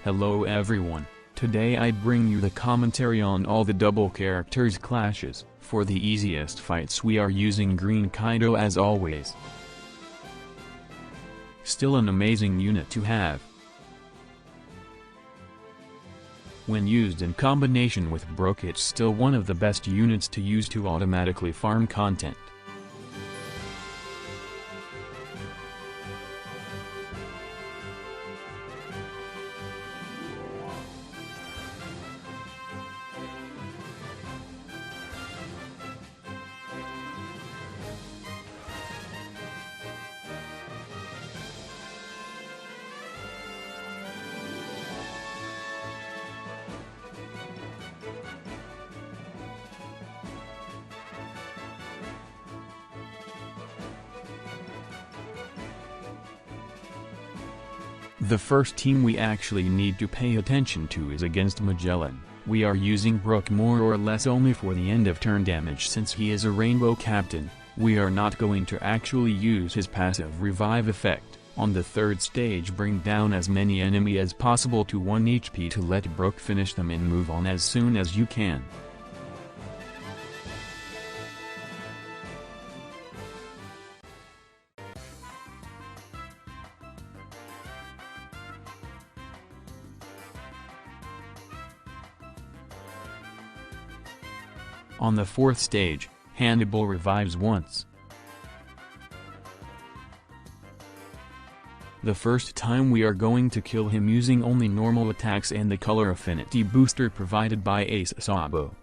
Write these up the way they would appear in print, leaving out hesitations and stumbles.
Hello everyone, today I bring you the commentary on all the double characters clashes. For the easiest fights we are using Green Kaido as always. Still an amazing unit to have. When used in combination with Brook, it's still one of the best units to use to automatically farm content. The first team we actually need to pay attention to is against Magellan. We are using Brook more or less only for the end of turn damage since he is a rainbow captain. We are not going to actually use his passive revive effect. On the third stage, bring down as many enemy as possible to 1 HP to let Brook finish them and move on as soon as you can. On the fourth stage, Hannibal revives once. The first time we are going to kill him using only normal attacks and the color affinity booster provided by Ace Sabo.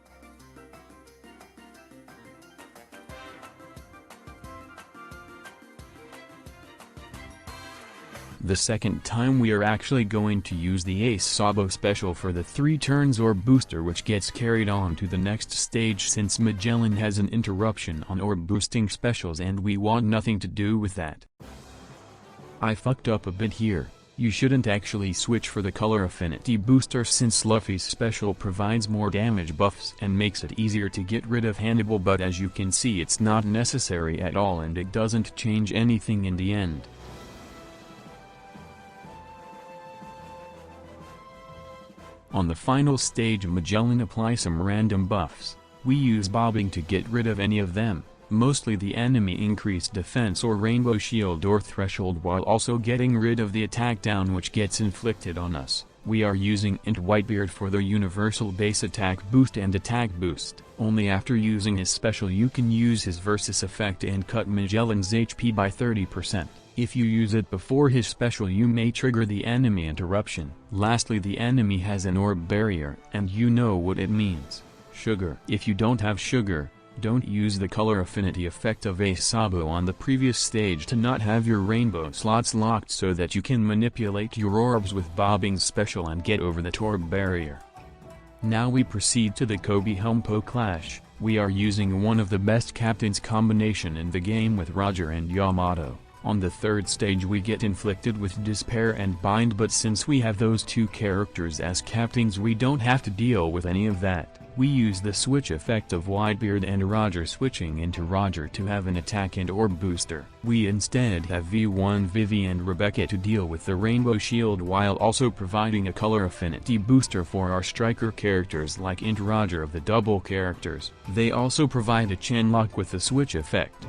The second time we are actually going to use the Ace Sabo special for the 3 turns orb booster, which gets carried on to the next stage since Magellan has an interruption on orb boosting specials and we want nothing to do with that. I fucked up a bit here. You shouldn't actually switch for the color affinity booster since Luffy's special provides more damage buffs and makes it easier to get rid of Hannibal, but as you can see it's not necessary at all and it doesn't change anything in the end. On the final stage, Magellan applies some random buffs. We use bobbing to get rid of any of them, mostly the enemy increased defense or rainbow shield or threshold, while also getting rid of the attack down which gets inflicted on us. We are using Int Whitebeard for the universal base attack boost and attack boost. Only after using his special you can use his versus effect and cut Magellan's HP by 30%. If you use it before his special you may trigger the enemy interruption. Lastly, the enemy has an orb barrier, and you know what it means. Sugar. If you don't have sugar, don't use the color affinity effect of Ace Sabo on the previous stage to not have your rainbow slots locked so that you can manipulate your orbs with Bobbing's special and get over the orb barrier. Now we proceed to the Coby Helmeppo clash. We are using one of the best captains combination in the game with Roger and Yamato. On the third stage we get inflicted with despair and bind, but since we have those 2 characters as captains we don't have to deal with any of that. We use the switch effect of Whitebeard and Roger switching into Roger to have an attack and orb booster. We instead have V1 Vivi and Rebecca to deal with the rainbow shield while also providing a color affinity booster for our striker characters like Int Roger of the double characters. They also provide a chainlock with the switch effect.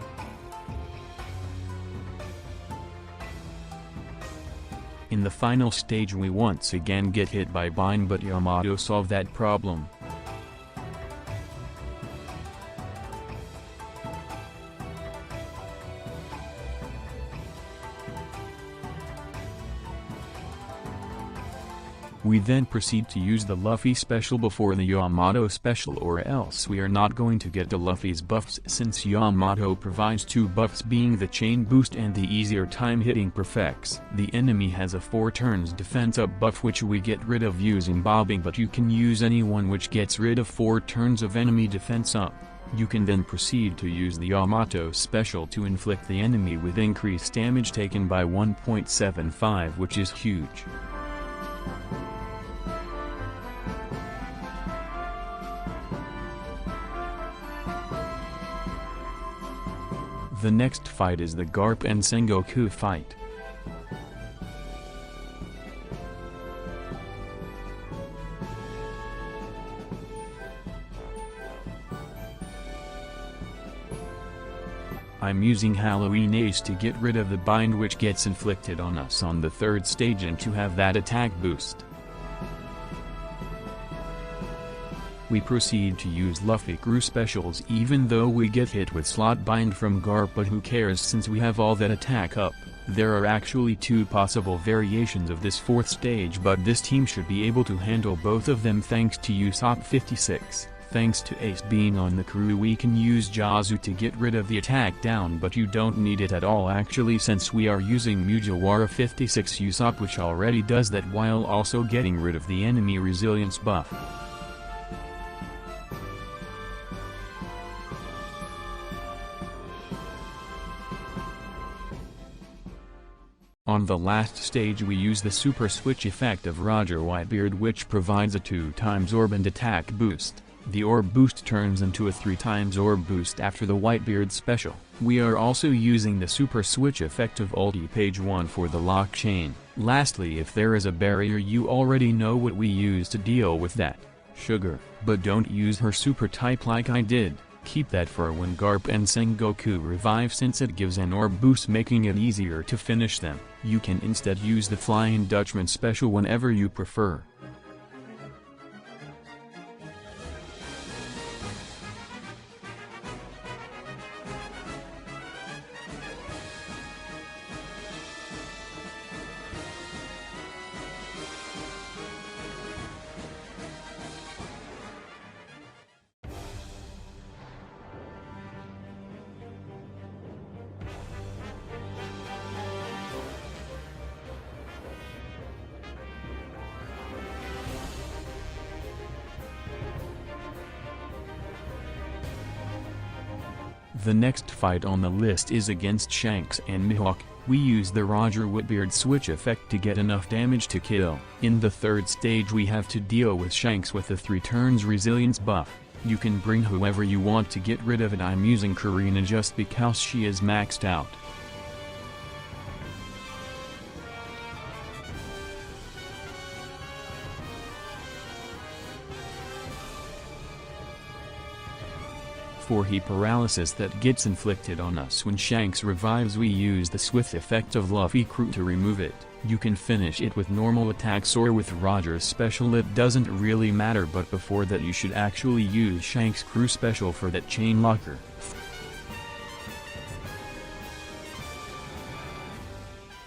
In the final stage we once again get hit by bind, but Yamato solved that problem. We then proceed to use the Luffy special before the Yamato special, or else we are not going to get the Luffy's buffs since Yamato provides 2 buffs, being the chain boost and the easier time hitting perfects. The enemy has a 4 turns defense up buff which we get rid of using bobbing, but you can use anyone which gets rid of 4 turns of enemy defense up. You can then proceed to use the Yamato special to inflict the enemy with increased damage taken by 1.75, which is huge. The next fight is the Garp and Sengoku fight. I'm using Halloween Ace to get rid of the bind which gets inflicted on us on the 3rd stage and to have that attack boost. We proceed to use Luffy crew specials even though we get hit with slot bind from Garp, but who cares since we have all that attack up. There are actually 2 possible variations of this 4th stage, but this team should be able to handle both of them thanks to Usopp 56. Thanks to Ace being on the crew, we can use Jazu to get rid of the attack down, but you don't need it at all actually, since we are using Mugiwara 56 Usopp, which already does that while also getting rid of the enemy resilience buff. On the last stage we use the super switch effect of Roger Whitebeard, which provides a 2x orb and attack boost. The orb boost turns into a 3x orb boost after the Whitebeard special. We are also using the super switch effect of ulti page 1 for the lock chain. Lastly, if there is a barrier, you already know what we use to deal with that. Sugar. But don't use her super type like I did. Keep that for when Garp and Sengoku revive, since it gives an orb boost making it easier to finish them. You can instead use the Flying Dutchman special whenever you prefer. The next fight on the list is against Shanks and Mihawk. We use the Roger Whitebeard switch effect to get enough damage to kill. In the 3rd stage we have to deal with Shanks with the 3 turns resilience buff. You can bring whoever you want to get rid of it. I'm using Karina just because she is maxed out. For heat paralysis that gets inflicted on us when Shanks revives, we use the swift effect of Luffy crew to remove it. You can finish it with normal attacks or with Roger's special, it doesn't really matter, but before that you should actually use Shanks crew special for that chain locker.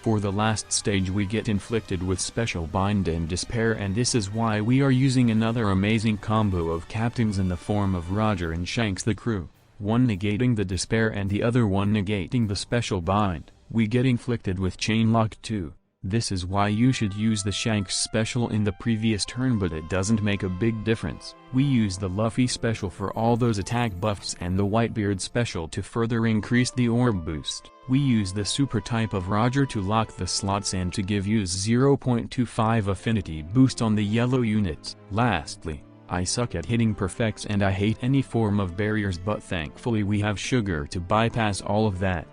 For the last stage we get inflicted with special bind and despair, and this is why we are using another amazing combo of captains in the form of Roger and Shanks the crew, one negating the despair and the other one negating the special bind. We get inflicted with chain lock too. This is why you should use the Shanks special in the previous turn, but it doesn't make a big difference. We use the Luffy special for all those attack buffs and the Whitebeard special to further increase the orb boost. We use the super type of Roger to lock the slots and to give you 0.25 affinity boost on the yellow units. Lastly, I suck at hitting perfects and I hate any form of barriers, but thankfully we have Sugar to bypass all of that.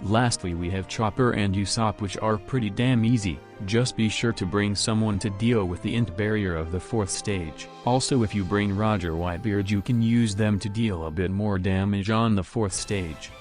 Lastly we have Chopper and Usopp, which are pretty damn easy. Just be sure to bring someone to deal with the int barrier of the 4th stage. Also if you bring Roger Whitebeard you can use them to deal a bit more damage on the 4th stage.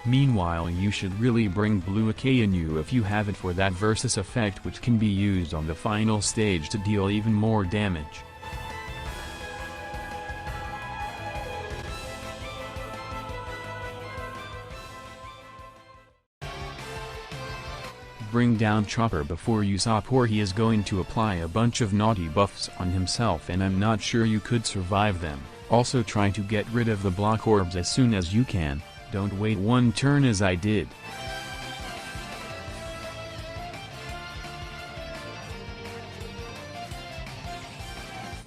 Meanwhile you should really bring Blue Akainu if you have it for that versus effect, which can be used on the final stage to deal even more damage. Bring down Chopper before Usopp, or he is going to apply a bunch of naughty buffs on himself and I'm not sure you could survive them. Also try to get rid of the block orbs as soon as you can, don't wait one turn as I did.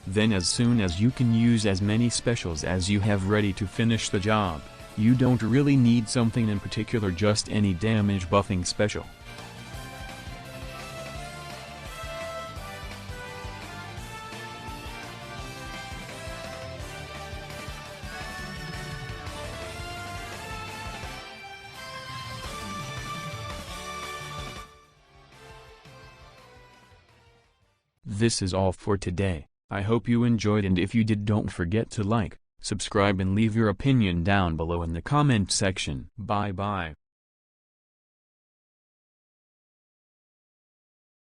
Then as soon as you can use as many specials as you have ready to finish the job. You don't really need something in particular, just any damage buffing special. This is all for today. I hope you enjoyed, and if you did, don't forget to like, subscribe and leave your opinion down below in the comment section. Bye bye.